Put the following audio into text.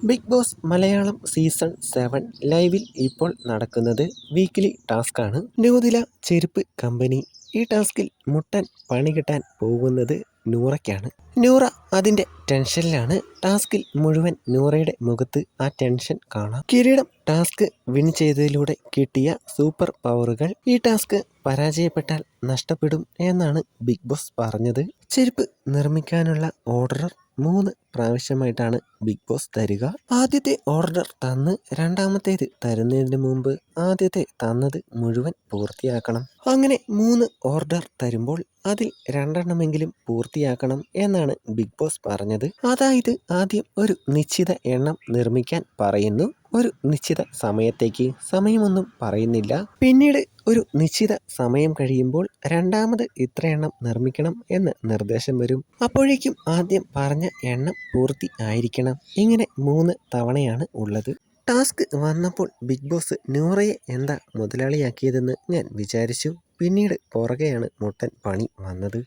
Big boss Malayalam season 7 ലൈവിൽ ഇപ്പോൾ നടക്കുന്നത് വീക്കിലി ടാസ്ക്കാണ്. ന്യൂദില ചെരുപ്പ് കമ്പനി. ഈ ടാസ്കിൽ മുട്ടൻ പണി കിട്ടാൻ പോകുന്നത് നൂറയ്ക്കാണ്. നൂറ അതിൻ്റെ ടെൻഷനിലാണ്. ടാസ്കിൽ മുഴുവൻ നൂറയുടെ മുഖത്ത് ആ ടെൻഷൻ കാണാം. കിരീടം ടാസ്ക് വിൻ ചെയ്തതിലൂടെ കിട്ടിയ സൂപ്പർ പവറുകൾ ഈ ടാസ്ക് പരാജയപ്പെട്ടാൽ നഷ്ടപ്പെടും എന്നാണ് ബിഗ് ബോസ് പറഞ്ഞത്. ചെരുപ്പ് നിർമ്മിക്കാനുള്ള ഓർഡർ 3 പ്രാവശ്യമായിട്ടാണ് ബിഗ് ബോസ് തരിക. ആദ്യത്തെ ഓർഡർ തന്ന് രണ്ടാമത്തേത് തരുന്നതിന് മുമ്പ് ആദ്യത്തെ തന്നത് മുഴുവൻ പൂർത്തിയാക്കണം. അങ്ങനെ 3 ഓർഡർ തരുമ്പോൾ അതിൽ 2 പൂർത്തിയാക്കണം എന്നാണ് ബിഗ് ബോസ് പറഞ്ഞത്. അതായത് ആദ്യം ഒരു നിശ്ചിത എണ്ണം നിർമ്മിക്കാൻ പറയുന്നു. ഒരു നിശ്ചിത സമയത്തേക്ക്, സമയമൊന്നും പറയുന്നില്ല. പിന്നീട് ഒരു നിശ്ചിത സമയം കഴിയുമ്പോൾ രണ്ടാമത് ഇത്ര എണ്ണം നിർമ്മിക്കണം എന്ന് നിർദ്ദേശം വരും. അപ്പോഴേക്കും ആദ്യം പറഞ്ഞ എണ്ണം പൂർത്തി ആയിരിക്കണം. ഇങ്ങനെ 3 തവണയാണ് ഉള്ളത്. ടാസ്ക് വന്നപ്പോൾ ബിഗ് ബോസ് നൂറയെ എന്താ മുതലാളിയാക്കിയതെന്ന് ഞാൻ വിചാരിച്ചു. പിന്നീട് പുറകെയാണ് മുട്ടൻ പണി വന്നത്.